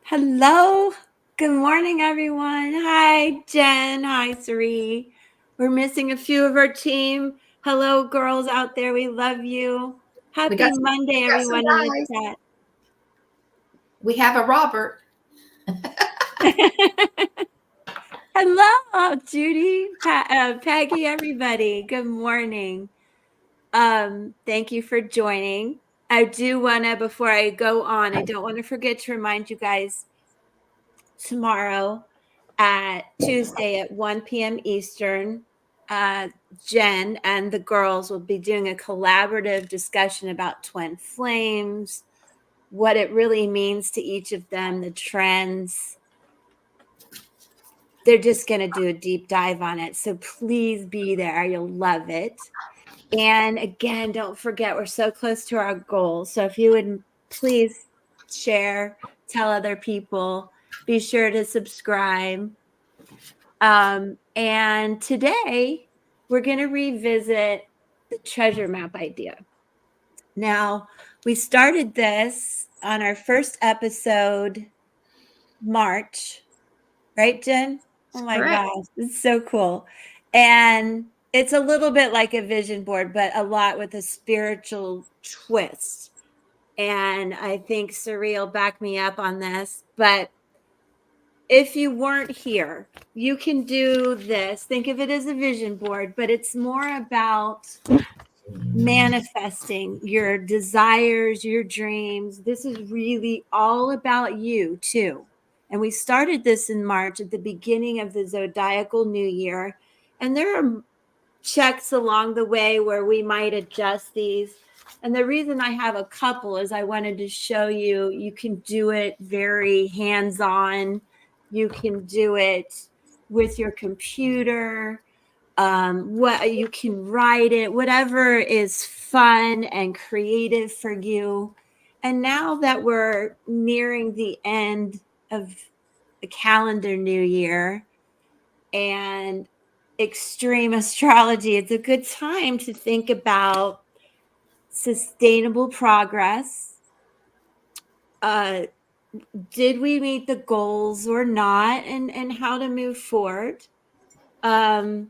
Hello. Good morning, everyone. Hi, Jen. Hi, Sari. We're missing a few of our team. Hello, girls out there. We love you. We Happy got Monday, some everyone in the guys. chat. We have a Robert. Hello, Judy, Peggy, everybody. Good morning. Thank you for joining. I do want to, before I go on, I don't want to forget to remind you guys tomorrow at Tuesday at 1 p.m. Eastern, Jen and the girls will be doing a collaborative discussion about twin flames, what it really means to each of them, the trends. They're just going to do a deep dive on it. So please be there. You'll love it. And again, don't forget, we're so close to our goal. So if you would please share, tell other people, be sure to subscribe. And today we're going to revisit the treasure map idea. Now, we started this on our first episode, March, right, Jen? Oh my Correct. gosh, it's so cool. And it's a little bit like a vision board, but a lot with a spiritual twist. And I think Surreal backed me up on this, but if you weren't here, you can do this. Think of it as a vision board, but it's more about manifesting your desires, your dreams. This is really all about you, too. And we started this in March at the beginning of the zodiacal new year. And there are checks along the way where we might adjust these. And the reason I have a couple is I wanted to show you, you can do it very hands-on. You can do it with your computer. What you can write it, whatever is fun and creative for you. And now that we're nearing the end of the calendar new year and extreme astrology, it's a good time to think about sustainable progress. Did we meet the goals or not, and how to move forward? And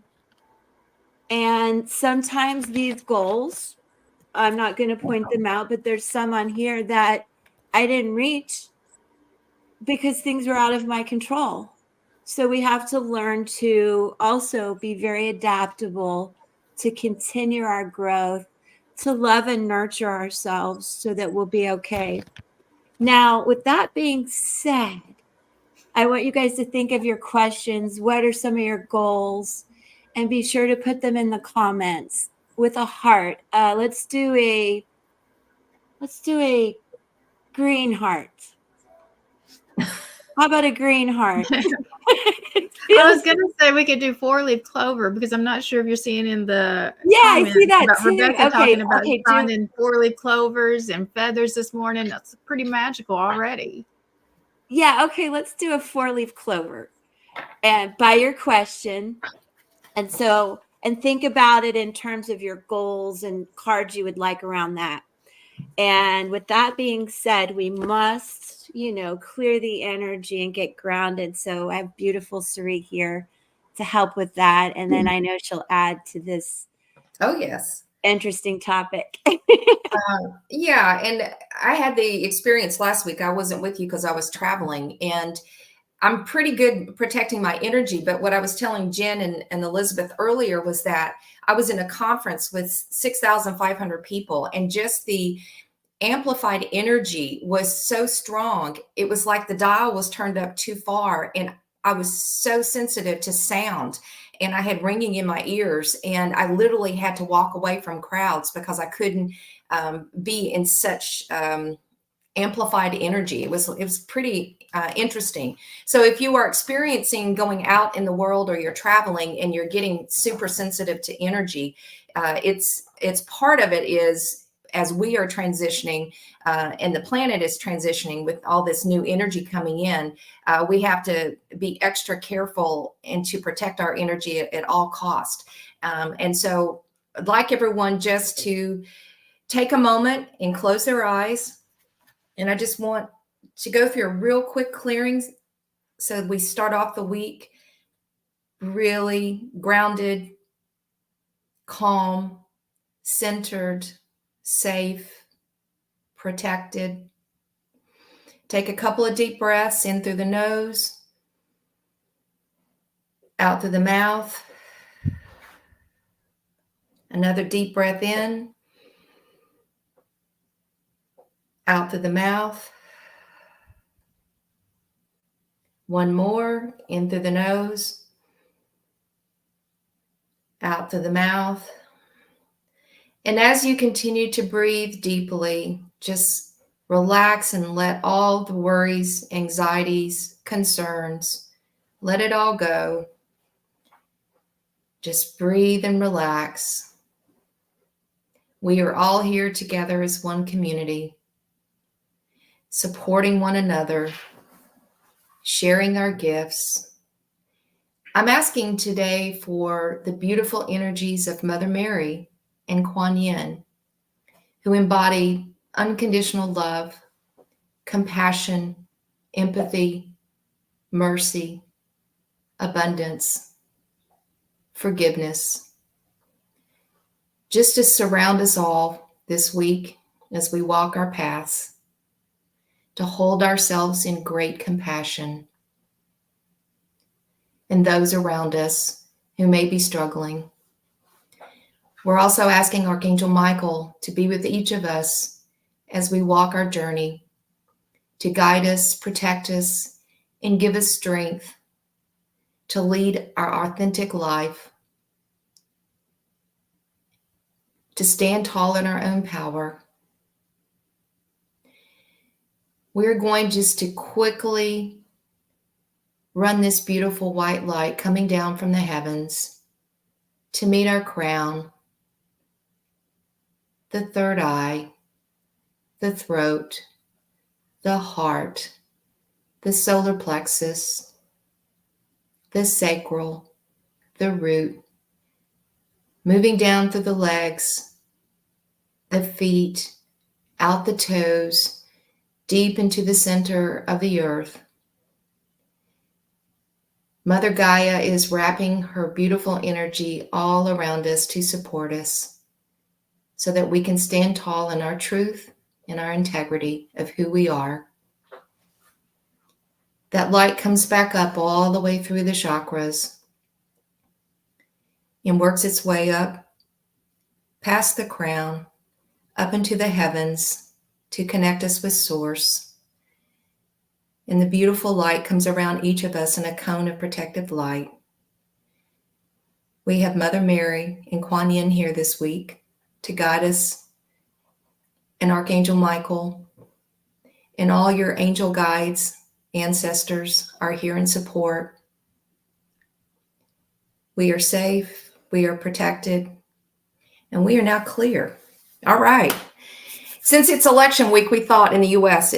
sometimes these goals, I'm not going to point them out, but there's some on here that I didn't reach because things were out of my control. So we have to learn to also be very adaptable, to continue our growth, to love and nurture ourselves so that we'll be okay. Now, with that being said, I want you guys to think of your questions. What are some of your goals? And be sure to put them in the comments with a heart. Let's do a green heart. How about a green heart? I was going to say we could do four-leaf clover because I'm not sure if you're seeing in the I comments see that about too. Rebecca talking about Okay, finding four-leaf clovers and feathers this morning. That's pretty magical already. Yeah, okay, let's do a four-leaf clover. And by your question. And think about it in terms of your goals and cards you would like around that. And with that being said, we must, clear the energy and get grounded. So I have beautiful Sari here to help with that. And then I know she'll add to this. Oh, yes. Interesting topic. Yeah. And I had the experience last week. I wasn't with you because I was traveling, and I'm pretty good protecting my energy. But what I was telling Jen and Elizabeth earlier was that I was in a conference with 6,500 people, and just the amplified energy was so strong. It was like the dial was turned up too far, and I was so sensitive to sound, and I had ringing in my ears, and I literally had to walk away from crowds because I couldn't be in such amplified energy. It was pretty interesting. So if you are experiencing going out in the world, or you're traveling and you're getting super sensitive to energy, it's part of it is, as we are transitioning and the planet is transitioning with all this new energy coming in, we have to be extra careful and to protect our energy at all cost. And so I'd like everyone just to take a moment and close their eyes. And I just want to go through a real quick clearing so we start off the week really grounded, calm, centered, safe, protected. Take a couple of deep breaths in through the nose, out through the mouth. Another deep breath in, out through the mouth. One more, in through the nose, out through the mouth. And as you continue to breathe deeply, just relax and let all the worries, anxieties, concerns, let it all go. Just breathe and relax. We are all here together as one community, supporting one another, sharing our gifts. I'm asking today for the beautiful energies of Mother Mary and Kuan Yin, who embody unconditional love, compassion, empathy, mercy, abundance, forgiveness, just to surround us all this week as we walk our paths, to hold ourselves in great compassion, and those around us who may be struggling. We're also asking Archangel Michael to be with each of us as we walk our journey, to guide us, protect us, and give us strength to lead our authentic life, to stand tall in our own power. We're going just to quickly run this beautiful white light coming down from the heavens to meet our crown, the third eye, the throat, the heart, the solar plexus, the sacral, the root, moving down through the legs, the feet, out the toes, deep into the center of the earth. Mother Gaia is wrapping her beautiful energy all around us to support us so that we can stand tall in our truth and our integrity of who we are. That light comes back up all the way through the chakras and works its way up past the crown, up into the heavens to connect us with Source. And the beautiful light comes around each of us in a cone of protective light. We have Mother Mary and Kuan Yin here this week to guide us, and Archangel Michael and all your angel guides, ancestors are here in support. We are safe, we are protected, and we are now clear. All right. Since it's election week, we thought in the U.S.,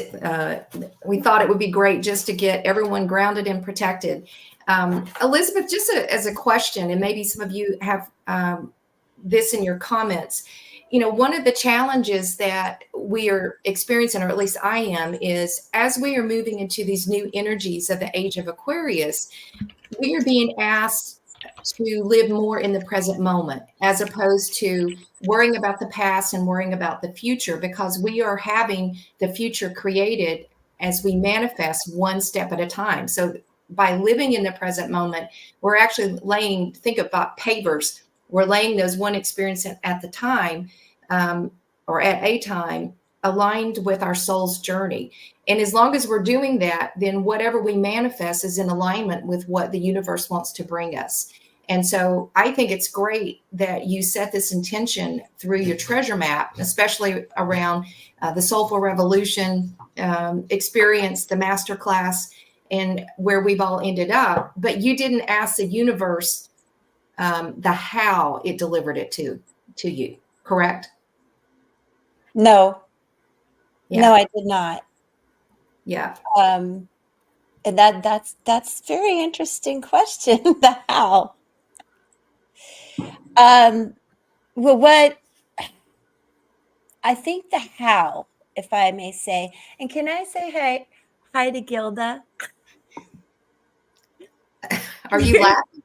we thought it would be great just to get everyone grounded and protected. Elizabeth, just as a question, and maybe some of you have this in your comments, you know, one of the challenges that we are experiencing, or at least I am, is as we are moving into these new energies of the age of Aquarius, we are being asked to live more in the present moment as opposed to worrying about the past and worrying about the future, because we are having the future created as we manifest one step at a time. So by living in the present moment, we're actually think about pavers. We're laying those one experience at the time, or at a time, aligned with our soul's journey. And as long as we're doing that, then whatever we manifest is in alignment with what the universe wants to bring us. And so I think it's great that you set this intention through your treasure map, especially around the Soulful Revolution experience, the masterclass, and where we've all ended up. But you didn't ask the universe the how it delivered it to you, correct? No. Yeah. No, I did not. Yeah. And that's very interesting question. The how. Well, what I think the how, if I may say, and can I say, hey, hi to Gilda. Are you laughing?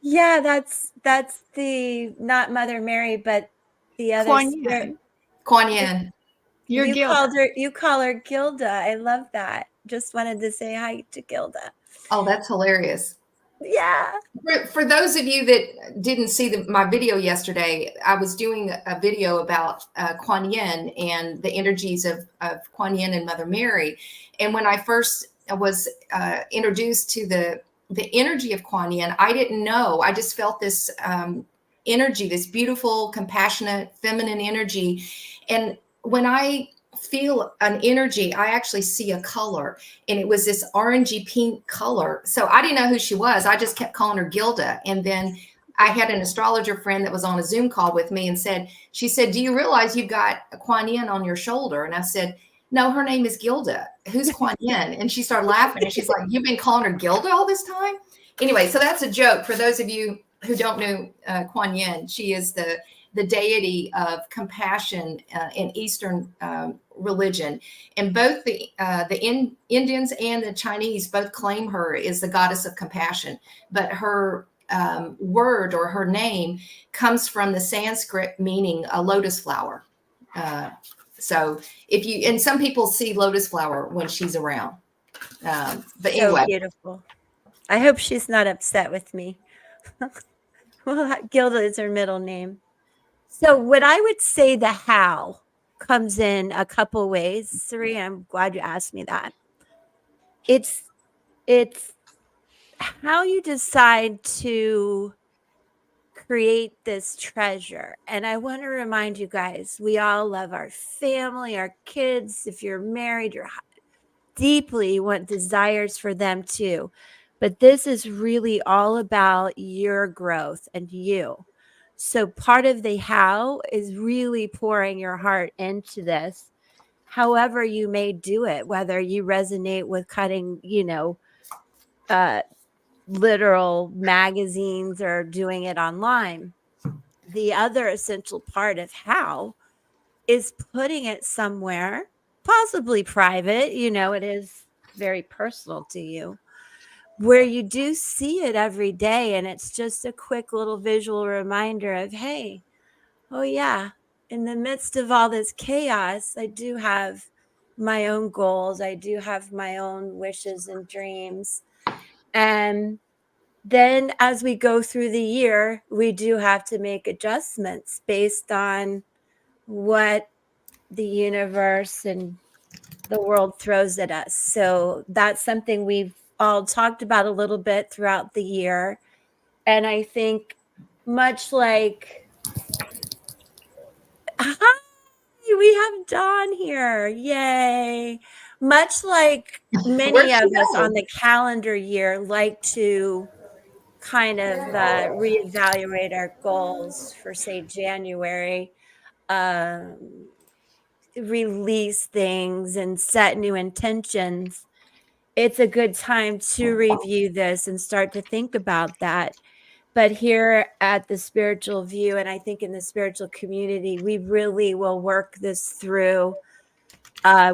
Yeah, that's the not Mother Mary, but the other Kuan spirit. Yin. Kuan Yin. You're Gilda. You call her Gilda. I love that. Just wanted to say hi to Gilda. Oh, that's hilarious. Yeah. For those of you that didn't see my video yesterday, I was doing a video about Kuan Yin and the energies of Kuan Yin and Mother Mary. And when I first was introduced to the energy of Kuan Yin, I didn't know. I just felt this energy, this beautiful, compassionate, feminine energy. And when I feel an energy, I actually see a color, and it was this orangey pink color. So I didn't know who she was. I just kept calling her Gilda. And then I had an astrologer friend that was on a Zoom call with me and she said, do you realize you've got a Kuan Yin on your shoulder? And I said, no, her name is Gilda. Who's Kuan Yin? And she started laughing, and she's like, you've been calling her Gilda all this time? Anyway, so that's a joke for those of you who don't know Kuan Yin. She is the deity of compassion in Eastern religion, and both the Indians and the Chinese both claim her as the goddess of compassion. But her word, or her name, comes from the Sanskrit meaning a lotus flower. So if you, and some people see lotus flower when she's around. But So anyway, beautiful. I hope she's not upset with me. Well, Gilda is her middle name. So what I would say the how comes in a couple ways. Sari, I'm glad you asked me that. It's how you decide to create this treasure. And I want to remind you guys, we all love our family, our kids. If you're married, you're deeply want desires for them too. But this is really all about your growth and you. So part of the how is really pouring your heart into this, however you may do it, whether you resonate with cutting, literal magazines or doing it online. The other essential part of how is putting it somewhere, possibly private, it is very personal to you, where you do see it every day. And it's just a quick little visual reminder of, hey, oh yeah, in the midst of all this chaos, I do have my own goals. I do have my own wishes and dreams. And then as we go through the year, we do have to make adjustments based on what the universe and the world throws at us. So that's something we've all talked about a little bit throughout the year. And I think much like, hi, we have Dawn here. Yay. Much like where'd many she of us go? on the calendar year like to kind of reevaluate our goals for, say, January, release things and set new intentions. It's a good time to review this and start to think about that. But here at the Spiritual View, and I think in the spiritual community, we really will work this through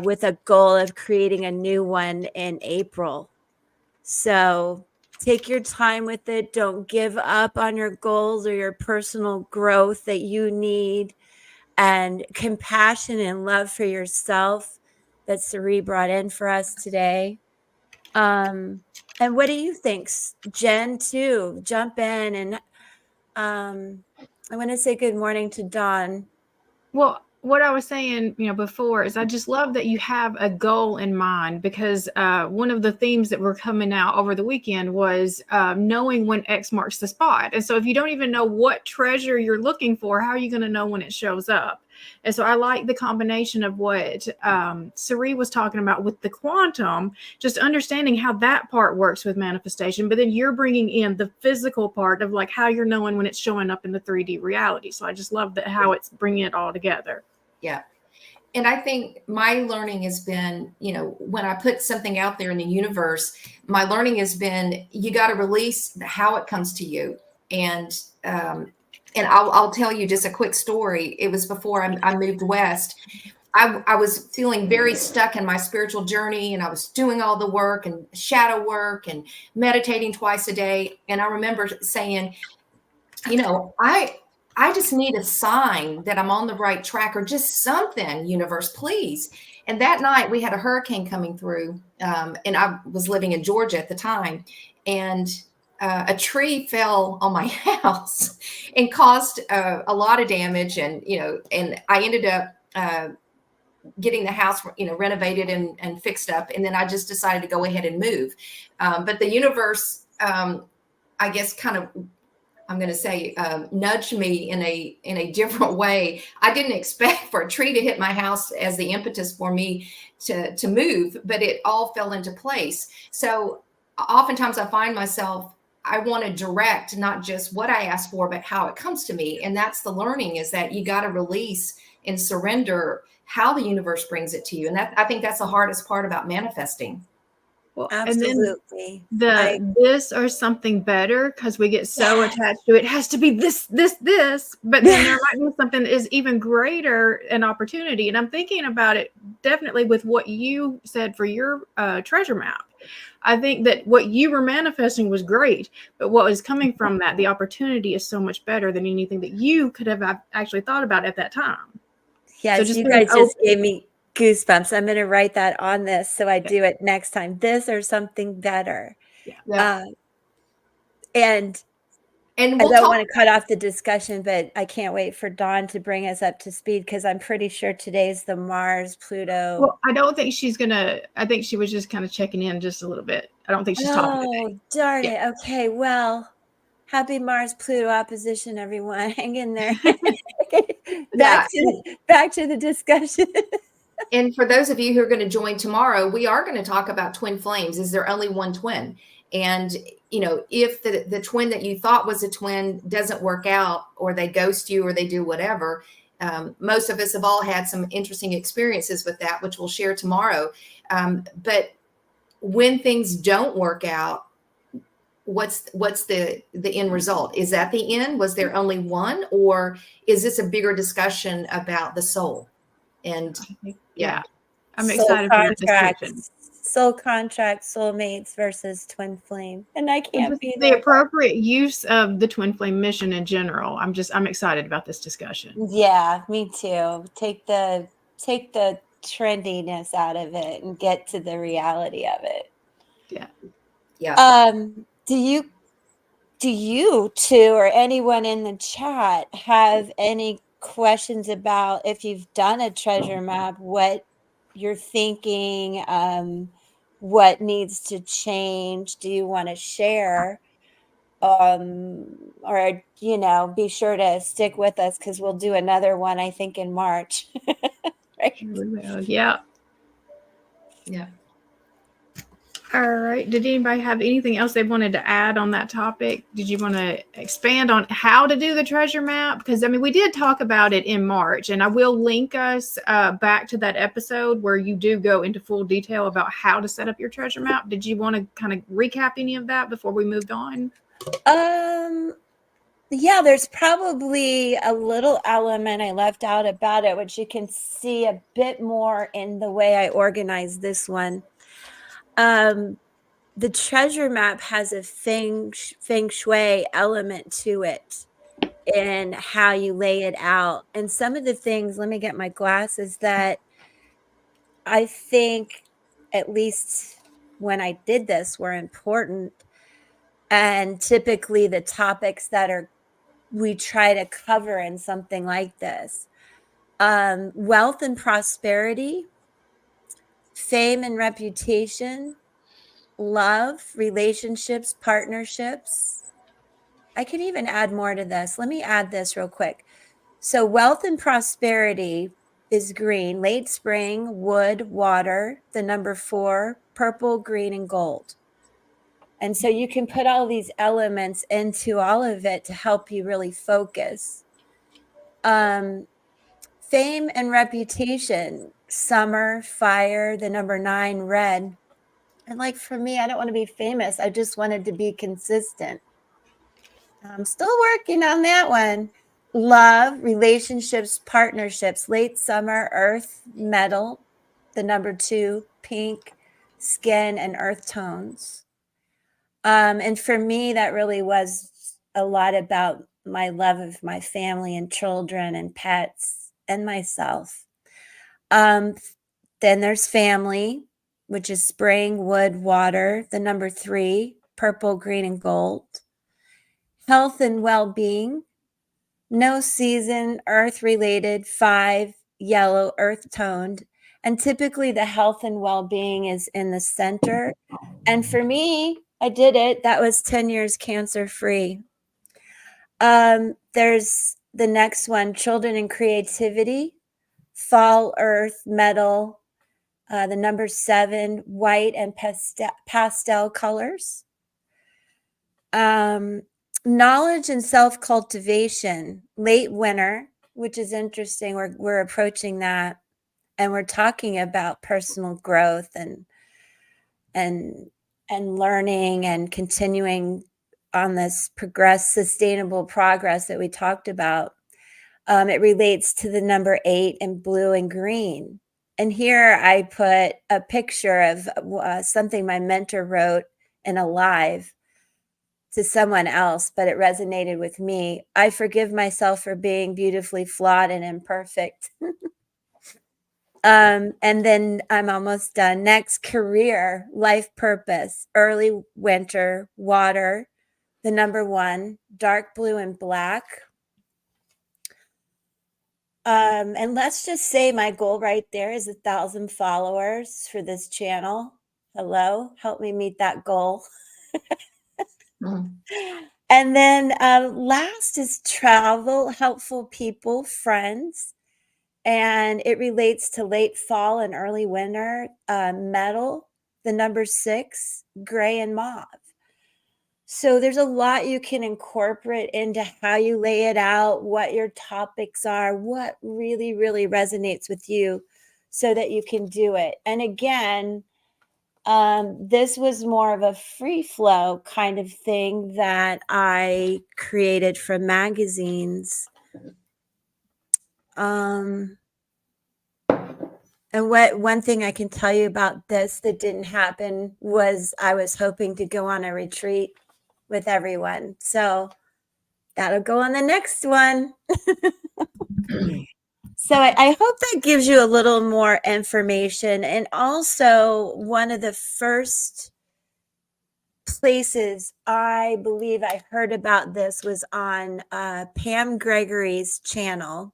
with a goal of creating a new one in April. So take your time with it. Don't give up on your goals or your personal growth that you need, and compassion and love for yourself that Sari brought in for us today. And what do you think, Jen, too? Jump in. And I want to say good morning to Dawn. Well, what I was saying, before is I just love that you have a goal in mind, because one of the themes that were coming out over the weekend was knowing when X marks the spot. And so if you don't even know what treasure you're looking for, how are you going to know when it shows up? And so I like the combination of what Sari was talking about with the quantum, just understanding how that part works with manifestation. But then you're bringing in the physical part of like how you're knowing when it's showing up in the 3D reality. So I just love that how it's bringing it all together. Yeah. And I think my learning has been, when I put something out there in the universe, my learning has been, you got to release how it comes to you. And I'll tell you just a quick story. It was before I moved west. I was feeling very stuck in my spiritual journey, and I was doing all the work and shadow work and meditating twice a day. And I remember saying, I just need a sign that I'm on the right track, or just something, universe, please. And that night we had a hurricane coming through, and I was living in Georgia at the time, and a tree fell on my house and caused a lot of damage. And I ended up getting the house, renovated and fixed up. And then I just decided to go ahead and move. But the universe, I guess, kind of, I'm going to say, nudged me in a different way. I didn't expect for a tree to hit my house as the impetus for me to move, but it all fell into place. So oftentimes I find myself, I want to direct not just what I ask for, but how it comes to me. And that's the learning, is that you got to release and surrender how the universe brings it to you. And I think that's the hardest part about manifesting. Well, Absolutely. And then this or something better, because we get so attached to it. It has to be this, but then there might be something that is even greater an opportunity. And I'm thinking about it definitely with what you said for your treasure map. I think that what you were manifesting was great, but what was coming from that, the opportunity, is so much better than anything that you could have actually thought about at that time. Yes, so you guys just gave me goosebumps. I'm going to write that on this so I do it next time. This or something better. Yeah. And we'll I don't want to cut off the discussion, but I can't wait for Dawn to bring us up to speed, because I'm pretty sure today's the Mars, Pluto. Well, I don't think she's going to. I think she was just kind of checking in just a little bit. I don't think she's talking today. Oh, darn it. Okay, well, happy Mars, Pluto opposition, everyone. Hang in there. Back to the discussion. And for those of you who are going to join tomorrow, we are going to talk about twin flames. Is there only one twin? And, if the twin that you thought was a twin doesn't work out, or they ghost you, or they do whatever, most of us have all had some interesting experiences with that, which we'll share tomorrow. But when things don't work out, what's the end result? Is that the end? Was there only one? Or is this a bigger discussion about the soul? And yeah, I'm excited for the discussion. Soul contract, soulmates versus twin flame. And I can't be the appropriate use of the twin flame mission in general. I'm excited about this discussion. Yeah, me too. Take the trendiness out of it and get to the reality of it. Yeah. Do you two, or anyone in the chat, have any questions about, if you've done a treasure map, what you're thinking, what needs to change? Do you want to share? Or, be sure to stick with us, because we'll do another one, I think, in March. Right? Yeah. All right. Did anybody have anything else they wanted to add on that topic? Did you want to expand on how to do the treasure map? Because, we did talk about it in March, and I will link us back to that episode where you do go into full detail about how to set up your treasure map. Did you want to kind of recap any of that before we moved on? Yeah, there's probably a little element I left out about it, which you can see a bit more in the way I organized this one. The treasure map has a feng shui element to it in how you lay it out. And some of the things, let me get my glasses, that I think, at least when I did this, were important. And typically the topics that we try to cover in something like this: wealth and prosperity, fame and reputation, love, relationships, partnerships. I could even add more to this. Let me add this real quick. So wealth and prosperity is green, late spring, wood, water, the number 4, purple, green, and gold. And so you can put all these elements into all of it to help you really focus. Fame and reputation, summer, fire, the number 9, red. And like, for me, I don't want to be famous. I just wanted to be consistent. I'm still working on that one. love, relationships, partnerships, late summer, earth, metal, the number 2, pink, skin, and earth tones. And for me, that really was a lot about my love of my family and children and pets and myself. Um, then there's family, which is spring, wood, water, the number 3, purple, green, and gold. Health and well-being, no season, earth related, 5, yellow, earth toned. And typically the health and well-being is in the center. And for me, I did it. That was 10 years cancer free. There's the next one, children and creativity, fall, earth, metal, the number 7, white and pastel colors. Knowledge and self-cultivation, late winter, which is interesting. We're approaching that, and we're talking about personal growth and learning and continuing on this sustainable progress that we talked about. It relates to the number 8 and blue and green. And here I put a picture of something my mentor wrote in a live to someone else, but it resonated with me. I forgive myself for being beautifully flawed and imperfect. And then I'm almost done. Next, career, life purpose, early winter, water, the number 1, dark blue and black. And let's just say my goal right there is 1,000 followers for this channel. Hello, help me meet that goal. Mm. And then last is travel, helpful people, friends. And it relates to late fall and early winter, metal, the number 6, gray and mauve. So there's a lot you can incorporate into how you lay it out, what your topics are, what really, really resonates with you so that you can do it. And again, this was more of a free flow kind of thing that I created from magazines. And one thing I can tell you about this that didn't happen was I was hoping to go on a retreat with everyone. So that'll go on the next one. So I hope that gives you a little more information. And also, one of the first places I believe I heard about this was on Pam Gregory's channel.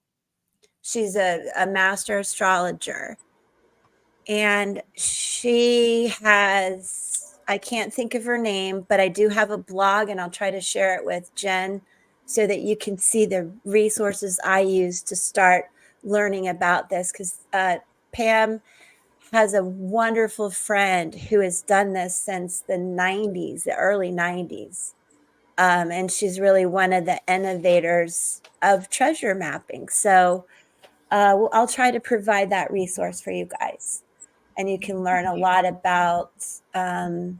She's a master astrologer. And she has, I can't think of her name, but I do have a blog and I'll try to share it with Jen so that you can see the resources I use to start learning about this. Because Pam has a wonderful friend who has done this since the 90s, the early 90s. And she's really one of the innovators of treasure mapping. So I'll try to provide that resource for you guys. And you can learn a lot about the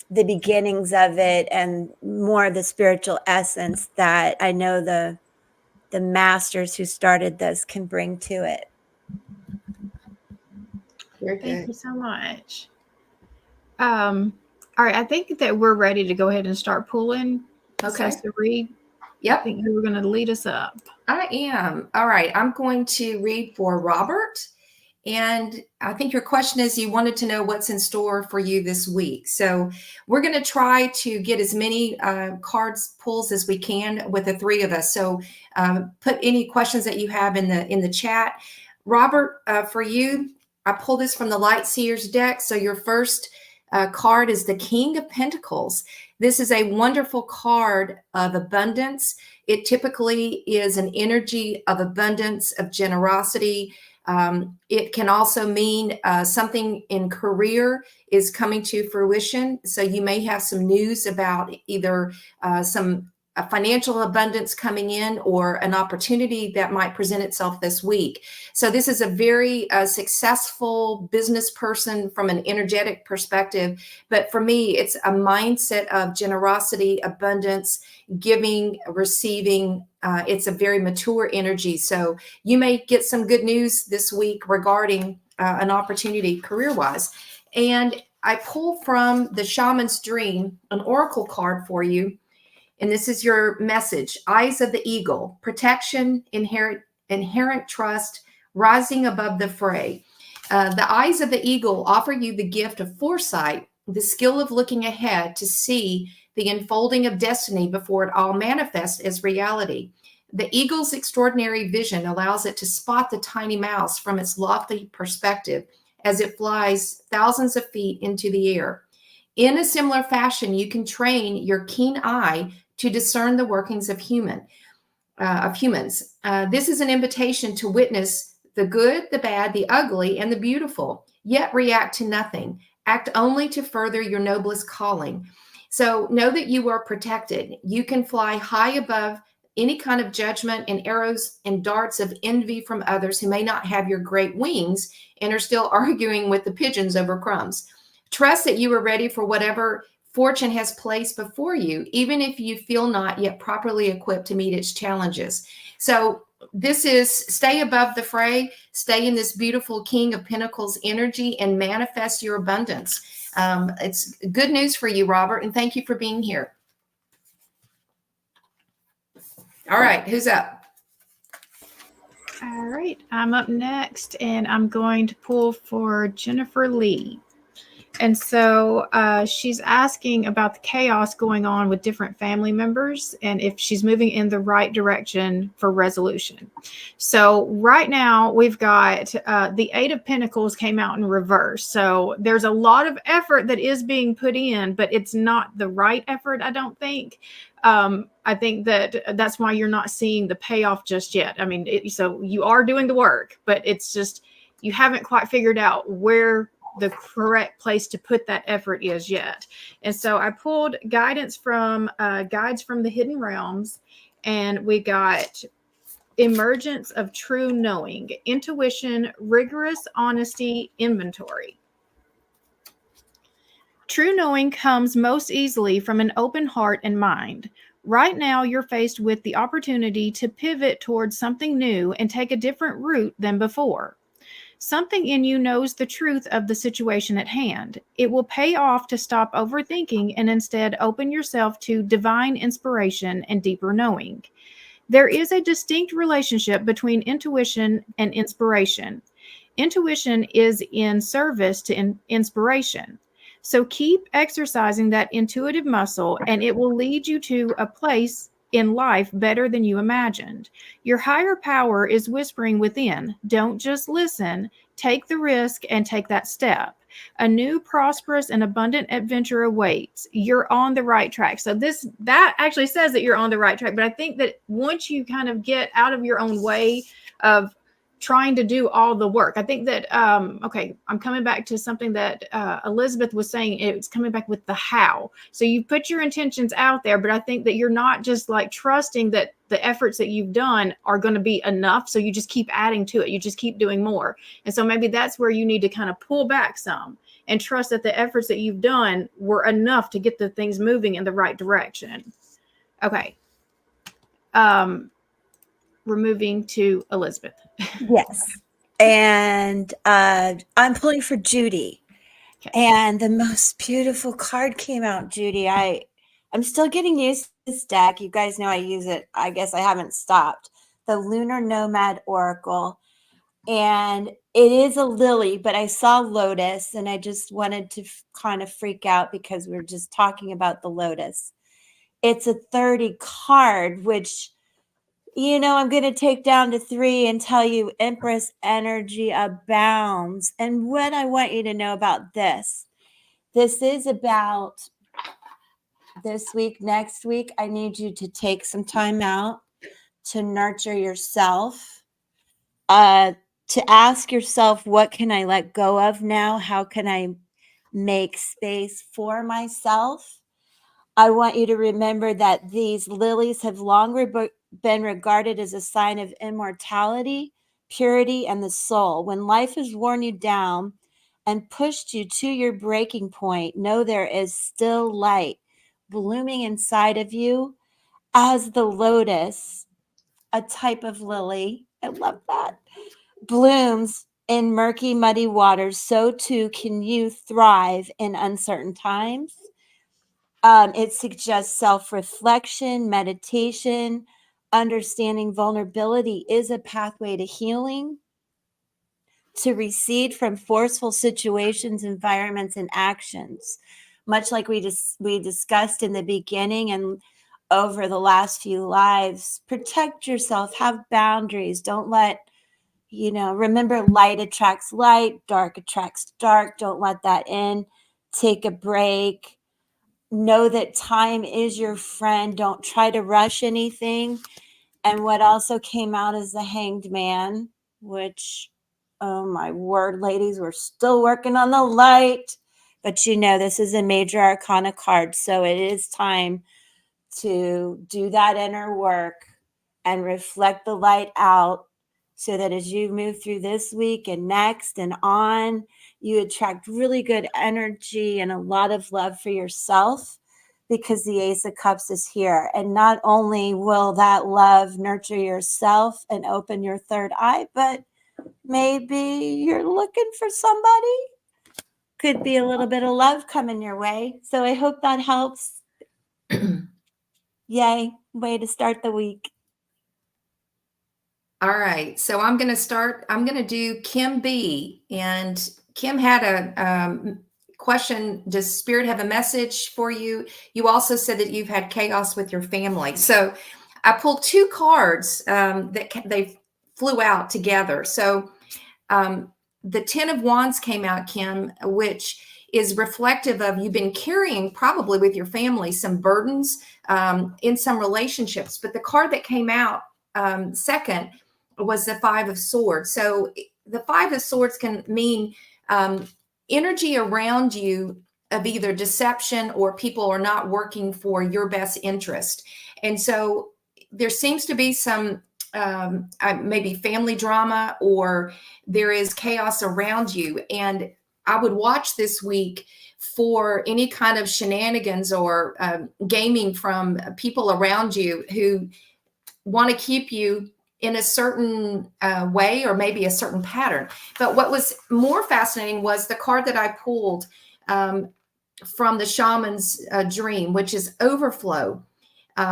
beginnings of it and more of the spiritual essence that I know the masters who started this can bring to it. Very Thank good. you so much. All right, I think that we're ready to go ahead and start pulling. Okay. So, Reed, I Yep, think you were going to lead us up. I am. All right. I'm going to read for Robert. And I think your question is you wanted to know what's in store for you this week. So we're going to try to get as many cards pulls as we can with the 3 of us. So put any questions that you have in the chat. Robert, for you, I pulled this from the Light Seers deck. So your first card is the King of Pentacles. This is a wonderful card of abundance. It typically is an energy of abundance, of generosity. It can also mean something in career is coming to fruition. So you may have some news about either some a financial abundance coming in or an opportunity that might present itself this week. So this is a very successful business person from an energetic perspective. But for me, it's a mindset of generosity, abundance, giving, receiving. It's a very mature energy. So you may get some good news this week regarding an opportunity career-wise. And I pull from the Shaman's Dream, an oracle card for you. And this is your message: eyes of the eagle, protection, inherent trust, rising above the fray. The eyes of the eagle offer you the gift of foresight, the skill of looking ahead to see the unfolding of destiny before it all manifests as reality. The eagle's extraordinary vision allows it to spot the tiny mouse from its lofty perspective as it flies thousands of feet into the air. In a similar fashion, you can train your keen eye to discern the workings of humans. This is an invitation to witness the good, the bad, the ugly, and the beautiful, yet react to nothing. Act only to further your noblest calling. So know that you are protected. You can fly high above any kind of judgment and arrows and darts of envy from others who may not have your great wings and are still arguing with the pigeons over crumbs. Trust that you are ready for whatever fortune has placed before you, even if you feel not yet properly equipped to meet its challenges. So this is stay above the fray, stay in this beautiful King of Pentacles energy, and manifest your abundance. It's good news for you, Robert, and thank you for being here. All right, who's up? All right, I'm up next, and I'm going to pull for Jennifer Lee. And so she's asking about the chaos going on with different family members and if she's moving in the right direction for resolution. So right now we've got the Eight of Pentacles came out in reverse. So there's a lot of effort that is being put in, but it's not the right effort, I don't think. I think that's why you're not seeing the payoff just yet. I mean, so you are doing the work, but it's just you haven't quite figured out where the correct place to put that effort is yet. And so I pulled guidance from Guides from the Hidden Realms, and we got emergence of true knowing, intuition, rigorous honesty, inventory. True knowing comes most easily from an open heart and mind. Right now, you're faced with the opportunity to pivot towards something new and take a different route than before. Something in you knows the truth of the situation at hand. It will pay off to stop overthinking and instead open yourself to divine inspiration and deeper knowing. There is a distinct relationship between intuition and inspiration. Intuition is in service to inspiration. So keep exercising that intuitive muscle, and it will lead you to a place in life better than you imagined. Your higher power is whispering within. Don't just listen, take the risk and take that step. A new, prosperous, and abundant adventure awaits. You're on the right track. So that actually says that you're on the right track. But I think that once you kind of get out of your own way of trying to do all the work. I think that, okay, I'm coming back to something that Elizabeth was saying. It's coming back with the how. So you put your intentions out there, but I think that you're not just like trusting that the efforts that you've done are going to be enough. So you just keep adding to it. You just keep doing more. And so maybe that's where you need to kind of pull back some and trust that the efforts that you've done were enough to get the things moving in the right direction. Okay. We're moving to Elizabeth. Yes. And I'm pulling for Judy. Okay. And the most beautiful card came out, Judy. I'm still getting used to this deck. You guys know I use it. I guess I haven't stopped. The Lunar Nomad Oracle. And it is a lily, but I saw lotus, and I just wanted to kind of freak out because we were just talking about the lotus. It's a 30 card, which, you know, I'm going to take down to 3 and tell you Empress energy abounds. And what I want you to know about this is about this week, next week. I need you to take some time out to nurture yourself, to ask yourself, what can I let go of now? How can I make space for myself? I want you to remember that these lilies have long been regarded as a sign of immortality, purity, and the soul. When life has worn you down and pushed you to your breaking point, know there is still light blooming inside of you as the lotus, a type of lily. I love that. Blooms in murky, muddy waters, so too can you thrive in uncertain times. It suggests self-reflection, meditation, understanding vulnerability is a pathway to healing, to recede from forceful situations, environments, and actions. Much like we discussed in the beginning and over the last few lives, protect yourself, have boundaries. Don't let, remember, light attracts light, dark attracts dark. Don't let that in. Take a break. Know that time is your friend. Don't try to rush anything. And what also came out is the Hanged Man, which, oh my word, ladies, we're still working on the light. But this is a major arcana card. So it is time to do that inner work and reflect the light out, so that as you move through this week and next and on, you attract really good energy and a lot of love for yourself, because the Ace of Cups is here. And not only will that love nurture yourself and open your third eye, but maybe you're looking for somebody. Could be a little bit of love coming your way. So I hope that helps. Yay. Way to start the week. All right, so I'm going to do Kim B. And Kim had a question. Does Spirit have a message for you? You also said that you've had chaos with your family. So I pulled two cards they flew out together. So the 10 of Wands came out, Kim, which is reflective of you've been carrying probably with your family some burdens in some relationships. But the card that came out second was the Five of Swords. So the Five of Swords can mean energy around you of either deception or people are not working for your best interest. And so there seems to be some maybe family drama, or there is chaos around you. And I would watch this week for any kind of shenanigans or gaming from people around you who want to keep you in a certain way, or maybe a certain pattern. But what was more fascinating was the card that I pulled from the shaman's dream, which is overflow,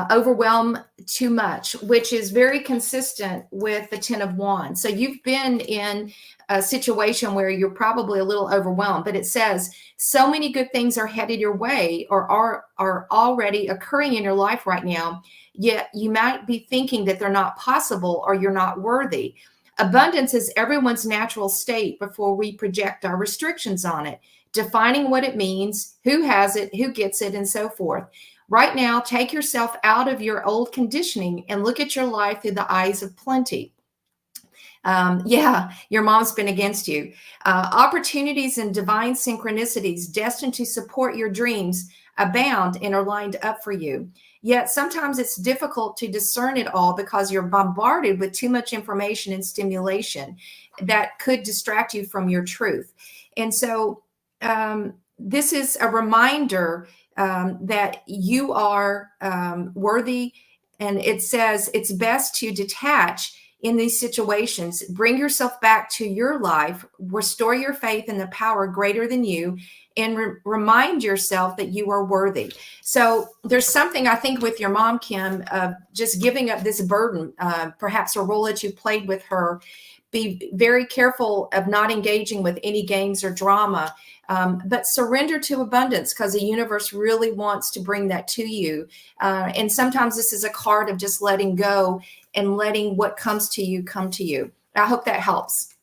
overwhelm too much, which is very consistent with the 10 of Wands. So you've been in a situation where you're probably a little overwhelmed, but it says so many good things are headed your way, or are already occurring in your life right now. Yet you might be thinking that they're not possible, or you're not worthy. Abundance is everyone's natural state before we project our restrictions on it, defining what it means, who has it, who gets it, and so forth. Right now, take yourself out of your old conditioning and look at your life through the eyes of plenty. Yeah, your mom's been against you. Opportunities and divine synchronicities destined to support your dreams abound and are lined up for you. Yet sometimes it's difficult to discern it all because you're bombarded with too much information and stimulation that could distract you from your truth. And so this is a reminder that you are worthy. And it says it's best to detach in these situations. Bring yourself back to your life, restore your faith in the power greater than you, and remind yourself that you are worthy. So there's something, I think, with your mom, Kim, just giving up this burden, perhaps a role that you played with her. Be very careful of not engaging with any games or drama, but surrender to abundance, because the universe really wants to bring that to you. And sometimes this is a card of just letting go and letting what comes to you come to you. I hope that helps.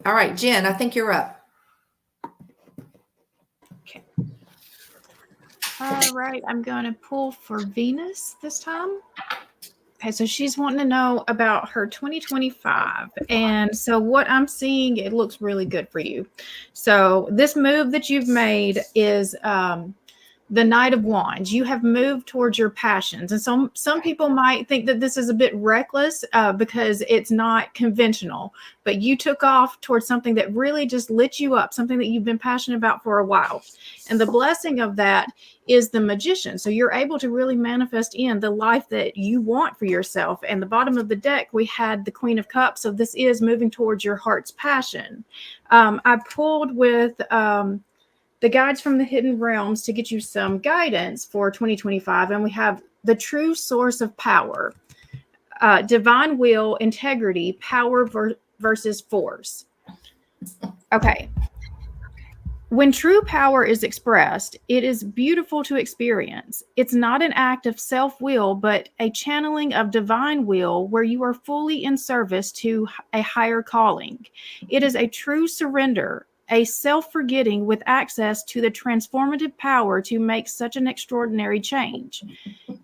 All right, Jen, I think you're up. Okay. All right, I'm going to pull for Venus this time. Okay, so she's wanting to know about her 2025. And so what I'm seeing, it looks really good for you. So this move that you've made is the Knight of Wands. You have moved towards your passions. And some people might think that this is a bit reckless because it's not conventional, but you took off towards something that really just lit you up, something that you've been passionate about for a while. And the blessing of that is the Magician. So you're able to really manifest in the life that you want for yourself. And the bottom of the deck, we had the Queen of Cups. So this is moving towards your heart's passion. I pulled with the guides from the hidden realms to get you some guidance for 2025. And we have the true source of power, divine will, integrity, power versus force. Okay. When true power is expressed, it is beautiful to experience. It's not an act of self-will, but a channeling of divine will where you are fully in service to a higher calling. It is a true surrender, a self-forgetting with access to the transformative power to make such an extraordinary change.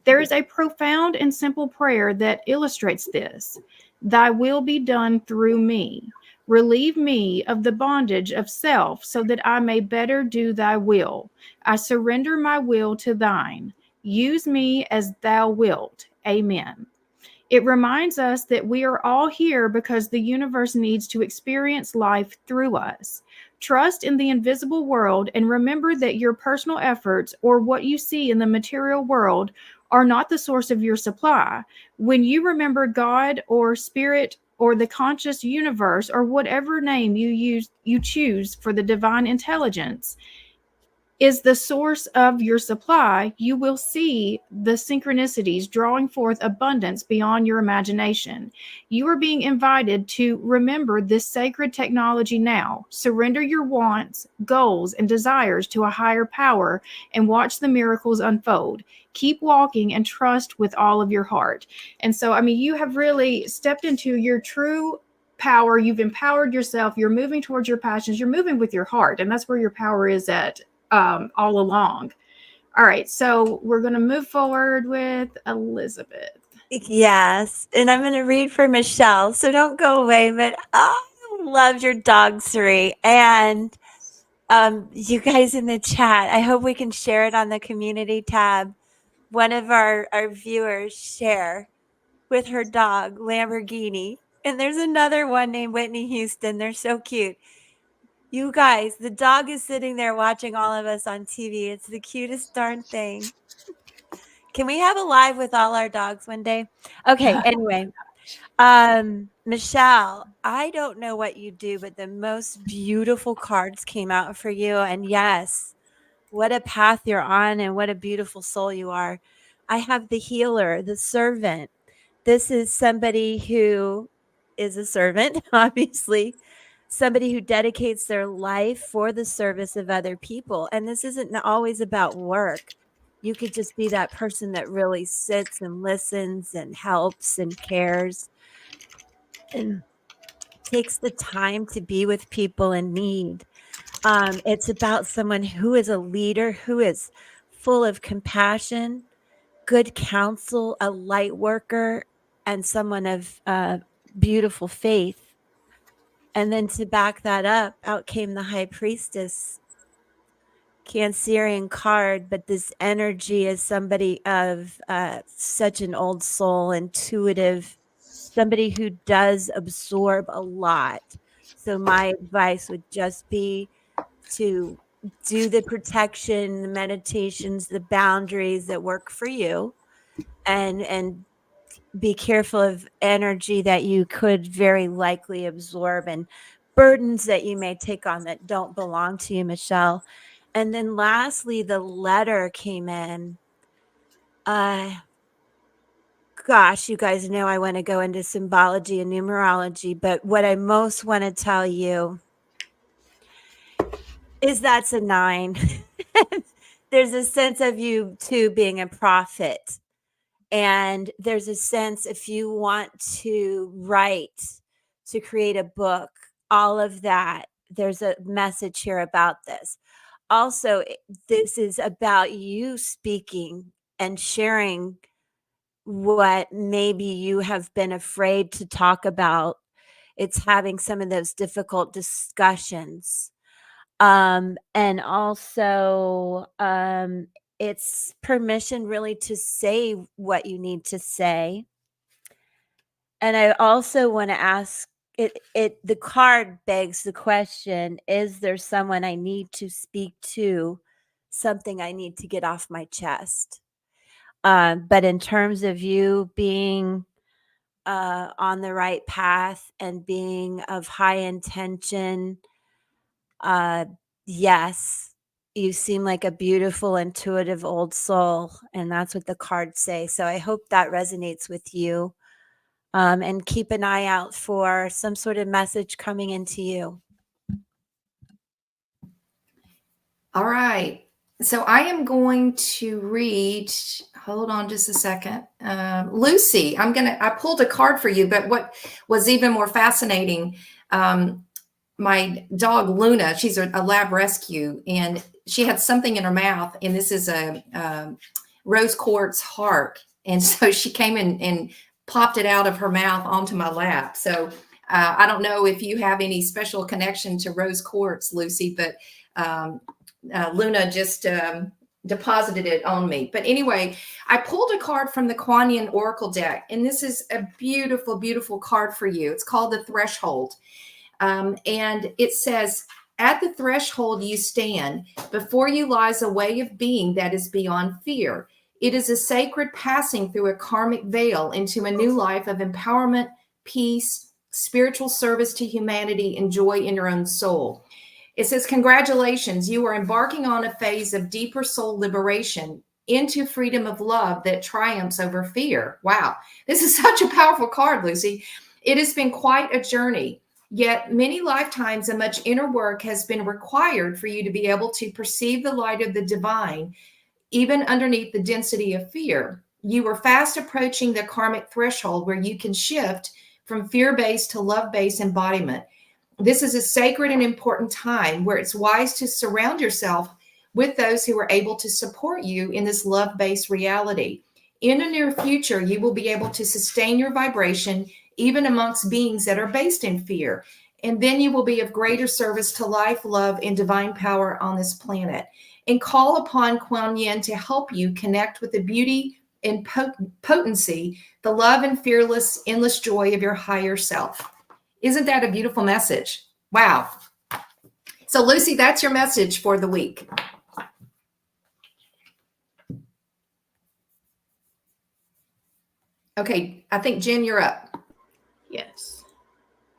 There is a profound and simple prayer that illustrates this. Thy will be done through me. Relieve me of the bondage of self so that I may better do thy will. I surrender my will to thine. Use me as thou wilt. Amen. It reminds us that we are all here because the universe needs to experience life through us. Trust in the invisible world and remember that your personal efforts or what you see in the material world are not the source of your supply. When you remember God or spirit or the conscious universe or whatever name you choose for the divine intelligence is the source of your supply, you will see the synchronicities drawing forth abundance beyond your imagination. You are being invited to remember this sacred technology now. Surrender your wants, goals, and desires to a higher power and watch the miracles unfold. Keep walking and trust with all of your heart. And so, I mean, you have really stepped into your true power. You've empowered yourself. You're moving towards your passions. You're moving with your heart. And that's where your power is at all along. All right, so we're going to move forward with Elizabeth. Yes, and I'm going to read for Michelle, so don't go away. But I love your dog, Suri, and you guys in the chat. I hope we can share it on the community tab. One of our viewers share with her dog Lamborghini, and there's another one named Whitney Houston. They're so cute. You guys, the dog is sitting there watching all of us on TV. It's the cutest darn thing. Can we have a live with all our dogs one day? Okay, anyway. Michelle, I don't know what you do, but the most beautiful cards came out for you. And yes, what a path you're on and what a beautiful soul you are. I have the healer, the servant. This is somebody who is a servant, obviously, somebody who dedicates their life for the service of other people. And this isn't always about work. You could just be that person that really sits and listens and helps and cares and takes the time to be with people in need. It's about someone who is a leader, who is full of compassion, good counsel, a light worker, and someone of beautiful faith. And then to back that up, out came the high priestess, Cancerian card, but this energy is somebody of such an old soul, intuitive, somebody who does absorb a lot. So my advice would just be to do the protection, the meditations, the boundaries that work for you, and be careful of energy that you could very likely absorb and burdens that you may take on that don't belong to you, Michelle. And then lastly, the letter came in. Gosh, you guys know I want to go into symbology and numerology, but what I most want to tell you is that's a 9. There's a sense of you too being a prophet. And there's a sense if you want to write, to create a book, all of that, there's a message here about this. Also, this is about you speaking and sharing what maybe you have been afraid to talk about. It's having some of those difficult discussions. And also, it's permission really to say what you need to say. And I also want to ask the card begs the question, is there someone I need to speak to, something I need to get off my chest? But in terms of you being on the right path and being of high intention, uh, yes, you seem like a beautiful, intuitive old soul, and that's what the cards say. So I hope that resonates with you. And keep an eye out for some sort of message coming into you. All right. So I am going to read, hold on just a second. Lucy, I pulled a card for you, but what was even more fascinating, my dog Luna, she's a lab rescue, and she had something in her mouth, and this is a rose quartz heart. And so she came in and popped it out of her mouth onto my lap. So I don't know if you have any special connection to rose quartz, Lucy, but Luna just deposited it on me. But anyway, I pulled a card from the Kuan Yin Oracle deck, and this is a beautiful, beautiful card for you. It's called the Threshold. And it says, at the threshold you stand, before you lies a way of being that is beyond fear. It is a sacred passing through a karmic veil into a new life of empowerment, peace, spiritual service to humanity, and joy in your own soul. It says, congratulations, you are embarking on a phase of deeper soul liberation into freedom of love that triumphs over fear. Wow, this is such a powerful card, Lucy. It has been quite a journey. Yet many lifetimes and much inner work has been required for you to be able to perceive the light of the divine, even underneath the density of fear. You are fast approaching the karmic threshold where you can shift from fear-based to love-based embodiment. This is a sacred and important time where it's wise to surround yourself with those who are able to support you in this love-based reality. In the near future, you will be able to sustain your vibration even amongst beings that are based in fear. And then you will be of greater service to life, love, and divine power on this planet. And call upon Kuan Yin to help you connect with the beauty and potency, the love and fearless, endless joy of your higher self. Isn't that a beautiful message? Wow. So, Lucy, that's your message for the week. Okay, I think, Jen, you're up. Yes.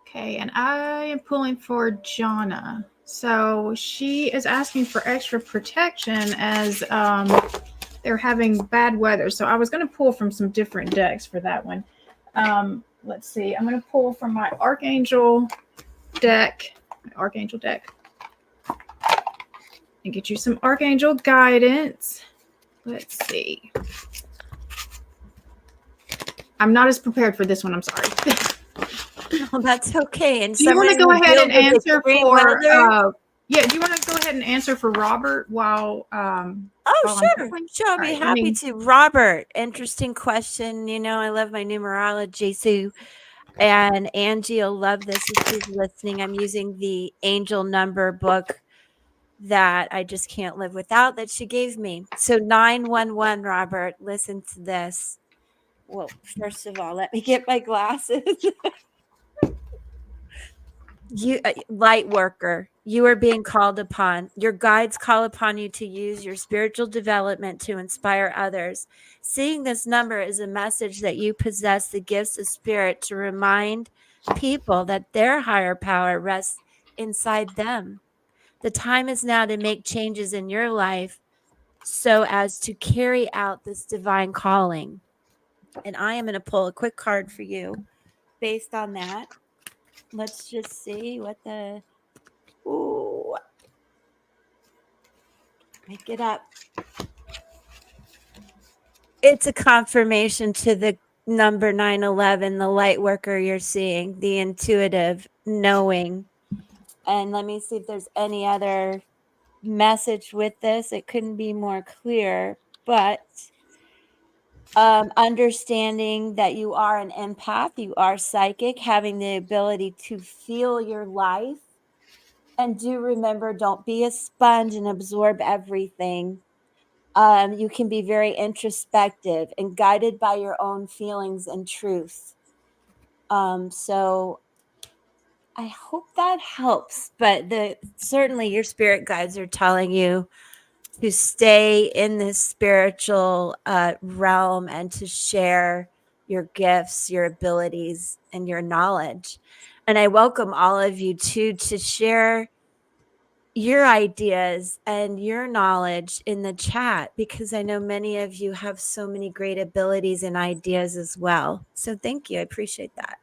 Okay, and I am pulling for Jonna. So she is asking for extra protection as they're having bad weather. So I was going to pull from some different decks for that one. Let's see. I'm going to pull from my Archangel deck. And get you some Archangel guidance. Let's see. I'm not as prepared for this one. I'm sorry. Well, that's okay. And do you want to go ahead and answer for? Yeah. Do you want to go ahead and answer for Robert while? Sure. I'll be happy to. Robert, interesting question. You know, I love my numerology. So, and Angie will love this if she's listening. I'm using the angel number book that I just can't live without that she gave me. So 911, Robert, listen to this. Well, first of all, let me get my glasses. You light worker, you are being called upon. Your guides call upon you to use your spiritual development to inspire others. Seeing this number is a message that you possess the gifts of spirit to remind people that their higher power rests inside them. The time is now to make changes in your life so as to carry out this divine calling. And I am going to pull a quick card for you based on that. Let's just see what the... Ooh. Pick it up. It's a confirmation to the number 911, the light worker you're seeing, the intuitive knowing. And let me see if there's any other message with this. It couldn't be more clear, but Understanding that you are an empath, you are psychic, having the ability to feel your life. And do remember, don't be a sponge and absorb everything. You can be very introspective and guided by your own feelings and truth. So I hope that helps. But certainly your spirit guides are telling you to stay in this spiritual realm and to share your gifts, your abilities, and your knowledge. And I welcome all of you too to share your ideas and your knowledge in the chat, because I know many of you have so many great abilities and ideas as well. So thank you. I appreciate that.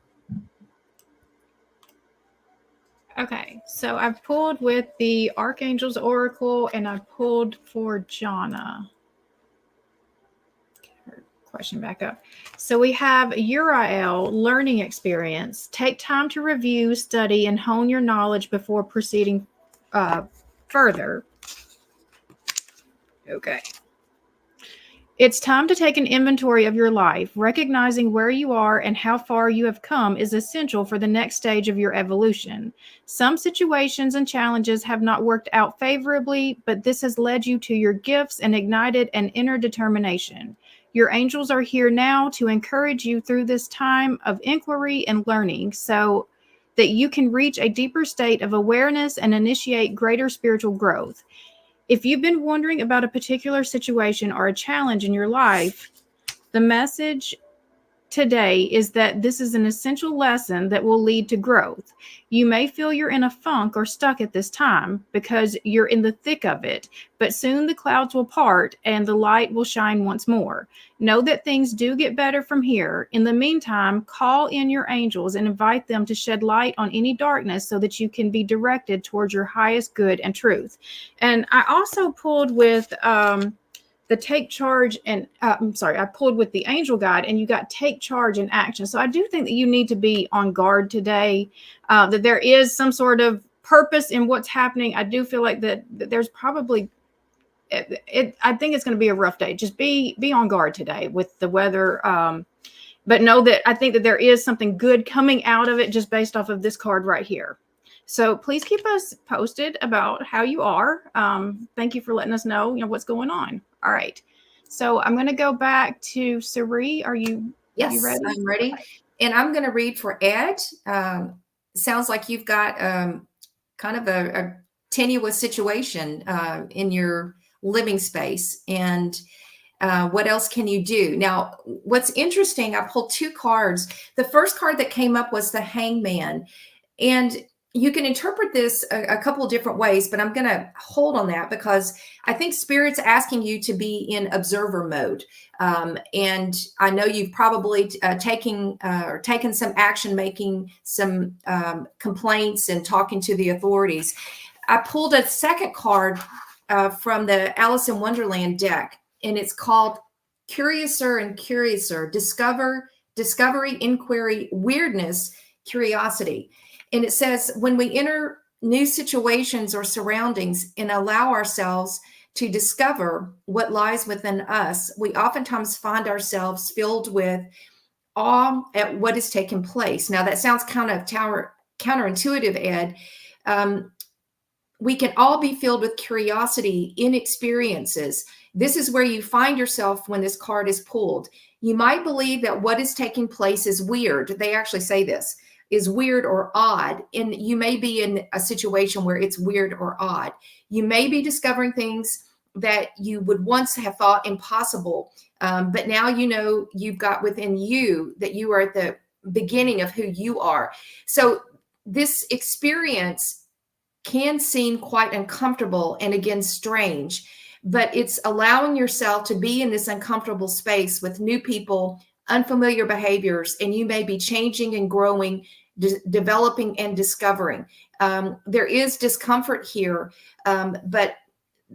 Okay, so I pulled with the Archangel's Oracle and I pulled for Jana. Her question back up. So we have Uriel, learning experience. Take time to review, study, and hone your knowledge before proceeding further. Okay. It's time to take an inventory of your life. Recognizing where you are and how far you have come is essential for the next stage of your evolution. Some situations and challenges have not worked out favorably, but this has led you to your gifts and ignited an inner determination. Your angels are here now to encourage you through this time of inquiry and learning so that you can reach a deeper state of awareness and initiate greater spiritual growth. If you've been wondering about a particular situation or a challenge in your life, the message today is that this is an essential lesson that will lead to growth. You may feel you're in a funk or stuck at this time because you're in the thick of it, but soon the clouds will part and the light will shine once more. Know that things do get better from here. In the meantime, call in your angels and invite them to shed light on any darkness so that you can be directed towards your highest good and truth. And I also pulled with the take charge and I pulled with the angel guide, and you got take charge and action. So I do think that you need to be on guard today, that there is some sort of purpose in what's happening. I do feel like that there's probably I think it's going to be a rough day. Just be on guard today with the weather. But know that I think that there is something good coming out of it just based off of this card right here. So please keep us posted about how you are. Thank you for letting us know, what's going on. All right. So I'm going to go back to Sari. Are you ready? I'm ready. And I'm going to read for Ed. Sounds like you've got kind of a tenuous situation in your living space. And what else can you do? Now, what's interesting, I pulled two cards. The first card that came up was the Hangman. And you can interpret this a couple of different ways, but I'm going to hold on that because I think Spirit's asking you to be in observer mode. And I know you've probably taken some action, making some complaints and talking to the authorities. I pulled a second card from the Alice in Wonderland deck, and it's called Curiouser and Curiouser, Discovery, Inquiry, Weirdness, Curiosity. And it says, when we enter new situations or surroundings and allow ourselves to discover what lies within us, we oftentimes find ourselves filled with awe at what has taken place. Now, that sounds kind of counterintuitive, Ed. We can all be filled with curiosity in experiences. This is where you find yourself when this card is pulled. You might believe that what is taking place is weird. They actually say this is weird or odd. And you may be in a situation where it's weird or odd. You may be discovering things that you would once have thought impossible. But now you've got within you that you are at the beginning of who you are. So this experience can seem quite uncomfortable and again, strange, but it's allowing yourself to be in this uncomfortable space with new people, unfamiliar behaviors, and you may be changing and growing, developing and discovering. There is discomfort here, but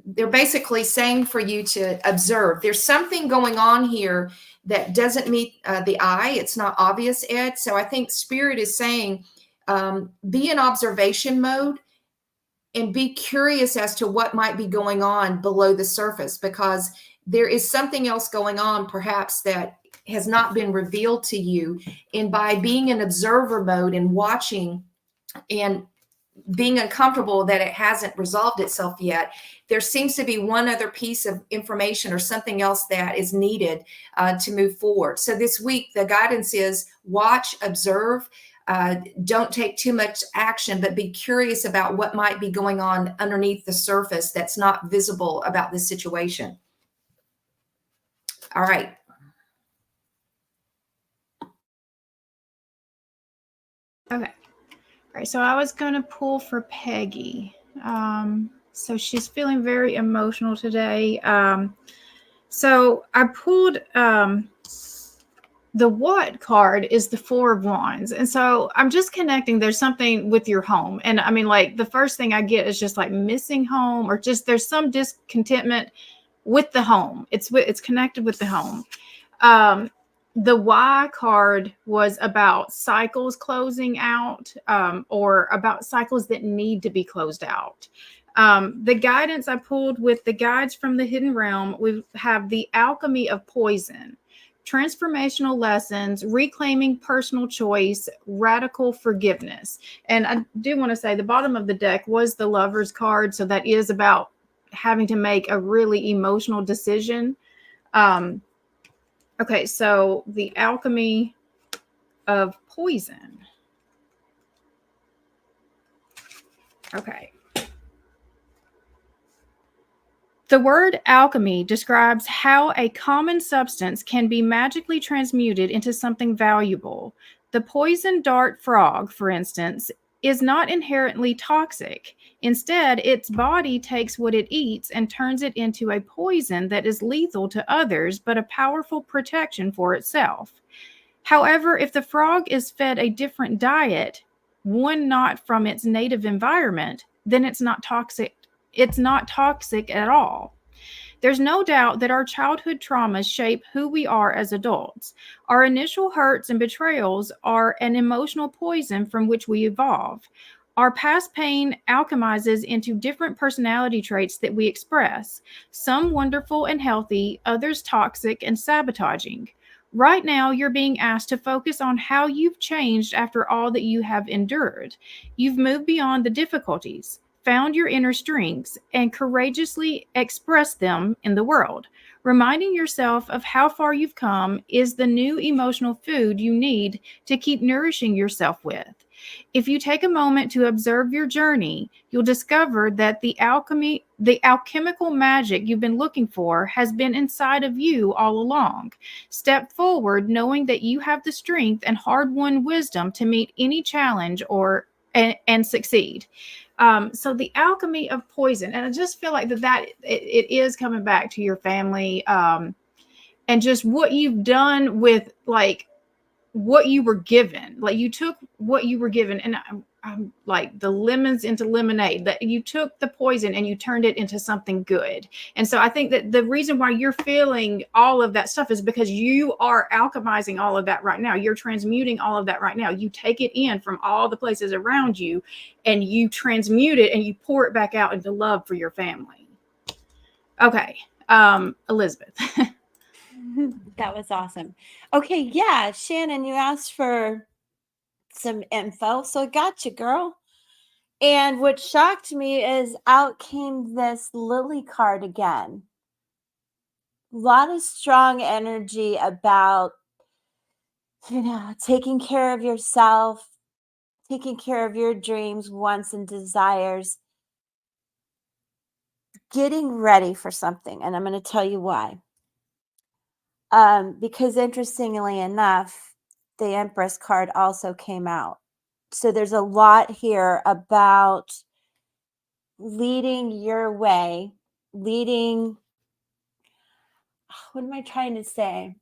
they're basically saying for you to observe. There's something going on here that doesn't meet the eye. It's not obvious, Ed. So I think Spirit is saying, be in observation mode and be curious as to what might be going on below the surface, because there is something else going on, perhaps, that has not been revealed to you. And by being in observer mode and watching and being uncomfortable that it hasn't resolved itself yet, there seems to be one other piece of information or something else that is needed to move forward. So this week, the guidance is watch, observe. Don't take too much action, but be curious about what might be going on underneath the surface that's not visible about this situation. All right. Okay. All right. So I was going to pull for Peggy. So she's feeling very emotional today. So I pulled the what card is the Four of Wands. And so I'm just connecting. There's something with your home. And I mean, like the first thing I get is just like missing home, or just there's some discontentment with the home. It's connected with the home. The Y card was about cycles closing out, or about cycles that need to be closed out. The guidance I pulled with the guides from the hidden realm, we have the alchemy of poison, transformational lessons, reclaiming personal choice, radical forgiveness. And I do want to say the bottom of the deck was the Lover's card. So that is about having to make a really emotional decision. Okay, so the alchemy of poison. Okay. The word alchemy describes how a common substance can be magically transmuted into something valuable. The poison dart frog, for instance, is not inherently toxic. Instead, its body takes what it eats and turns it into a poison that is lethal to others, but a powerful protection for itself. However, if the frog is fed a different diet, one not from its native environment, then it's not toxic. It's not toxic at all. There's no doubt that our childhood traumas shape who we are as adults. Our initial hurts and betrayals are an emotional poison from which we evolve. Our past pain alchemizes into different personality traits that we express, some wonderful and healthy, others toxic and sabotaging. Right now, you're being asked to focus on how you've changed after all that you have endured. You've moved beyond the difficulties, found your inner strengths, and courageously expressed them in the world. Reminding yourself of how far you've come is the new emotional food you need to keep nourishing yourself with. If you take a moment to observe your journey, you'll discover that the alchemical magic you've been looking for has been inside of you all along. Step forward knowing that you have the strength and hard-won wisdom to meet any challenge and succeed. So the alchemy of poison, and I just feel like it is coming back to your family, and just what you've done with like what you were given. Like you took what you were given, and I'm like the lemons into lemonade, that you took the poison and you turned it into something good. And so I think that the reason why you're feeling all of that stuff is because you are alchemizing all of that right now. You're transmuting all of that right now. You take it in from all the places around you and you transmute it and you pour it back out into love for your family. Okay. Elizabeth. That was awesome. Okay, yeah, Shannon, you asked for some info, so I got you, girl. And what shocked me is out came this Lily card again. A lot of strong energy about, taking care of yourself, taking care of your dreams, wants, and desires, getting ready for something. And I'm going to tell you why. Because interestingly enough, the Empress card also came out. So there's a lot here about leading your way, what am I trying to say?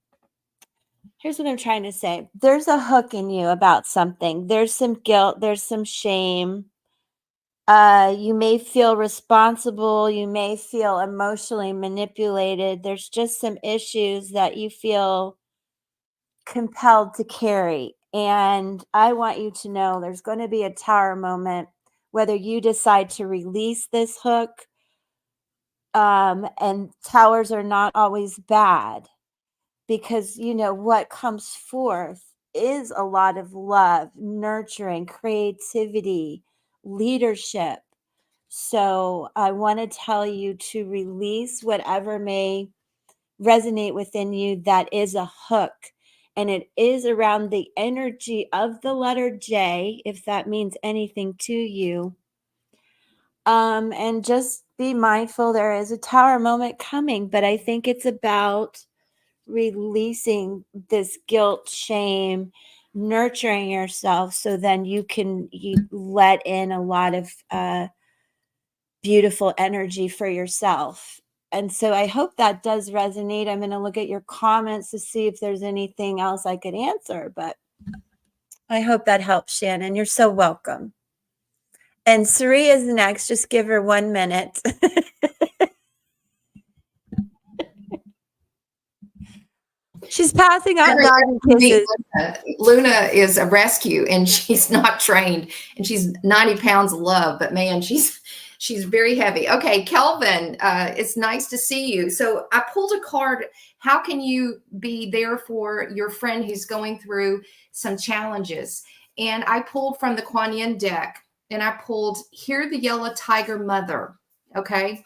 Here's what I'm trying to say. There's a hook in you about something. There's some guilt, there's some shame. You may feel responsible, you may feel emotionally manipulated. There's just some issues that you feel compelled to carry. And I want you to know there's going to be a tower moment, whether you decide to release this hook And towers are not always bad, because, you know, what comes forth is a lot of love, nurturing, creativity, leadership. So I want to tell you to release whatever may resonate within you that is a hook. And it is around the energy of the letter J, if that means anything to you. And just be mindful there is a tower moment coming, but I think it's about releasing this guilt, shame, nurturing yourself, so then you let in a lot of beautiful energy for yourself. And so I hope that does resonate. I'm going to look at your comments to see if there's anything else I could answer, but I hope that helps, Shannon. You're so welcome. And Sari is next. Just give her 1 minute. She's passing out garden kisses. Luna is a rescue, and she's not trained, and she's 90 pounds of love, but man, she's very heavy. Okay, Kelvin, it's nice to see you. So I pulled a card. How can you be there for your friend who's going through some challenges? And I pulled from the Kuan Yin deck, and I pulled Hear the Yellow Tiger Mother. Okay.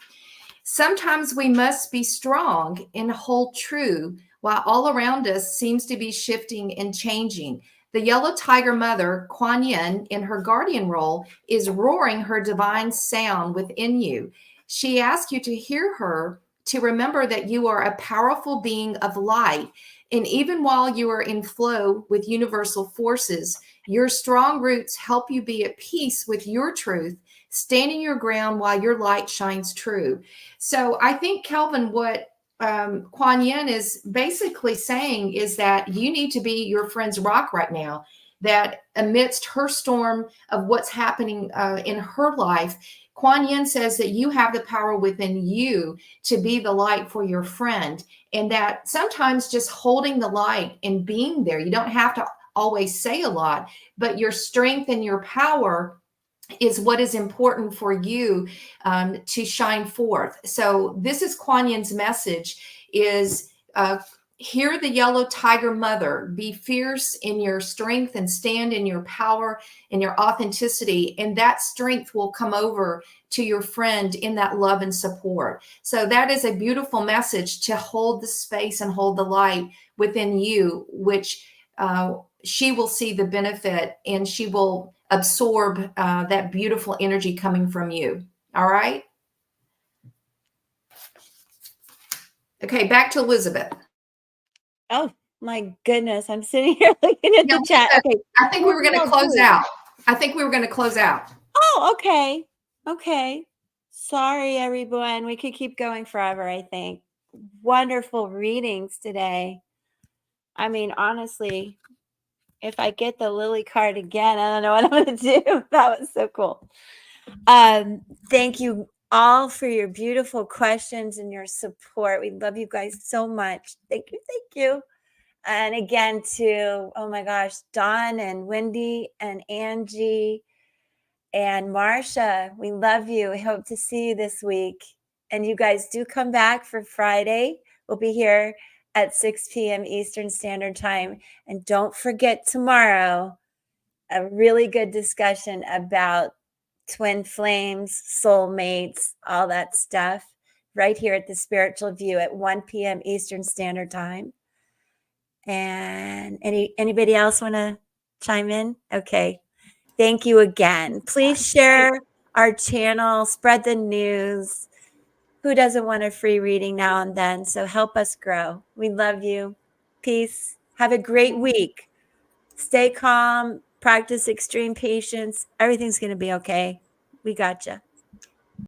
Sometimes we must be strong and hold true while all around us seems to be shifting and changing. The yellow tiger mother, Kuan Yin, in her guardian role, is roaring her divine sound within you. She asks you to hear her, to remember that you are a powerful being of light. And even while you are in flow with universal forces, your strong roots help you be at peace with your truth, standing your ground while your light shines true. So I think, Kelvin, what Kuan Yin is basically saying is that you need to be your friend's rock right now, that amidst her storm of what's happening in her life, Kuan Yin says that you have the power within you to be the light for your friend, and that sometimes just holding the light and being there, you don't have to always say a lot, but your strength and your power is what is important for you to shine forth. So this is Kuan Yin's message is hear the yellow tiger mother, be fierce in your strength and stand in your power and your authenticity. And that strength will come over to your friend in that love and support. So that is a beautiful message, to hold the space and hold the light within you, which she will see the benefit, and she will absorb that beautiful energy coming from you. All right. Okay, back to Elizabeth. Oh my goodness, I'm sitting here looking at the chat. Okay, I think we were going to close out. Oh, okay. Okay. Sorry, everyone. We could keep going forever, I think. Wonderful readings today. I mean, honestly, if I get the Lily card again, I don't know what I'm going to do. That was so cool. Thank you all for your beautiful questions and your support. We love you guys so much. Thank you. Thank you. And again, to, oh my gosh, Dawn and Wendy and Angie and Marsha, we love you. We hope to see you this week. And you guys do come back for Friday. We'll be here at 6 p.m. Eastern Standard Time. And don't forget tomorrow, a really good discussion about twin flames, soulmates, all that stuff, right here at the Spiritual View at 1 p.m. Eastern Standard Time. And anybody else want to chime in? Okay. Thank you again. Please share our channel, spread the news. Who doesn't want a free reading now and then? So help us grow. We love you. Peace. Have a great week. Stay calm. Practice extreme patience. Everything's going to be okay. We got you.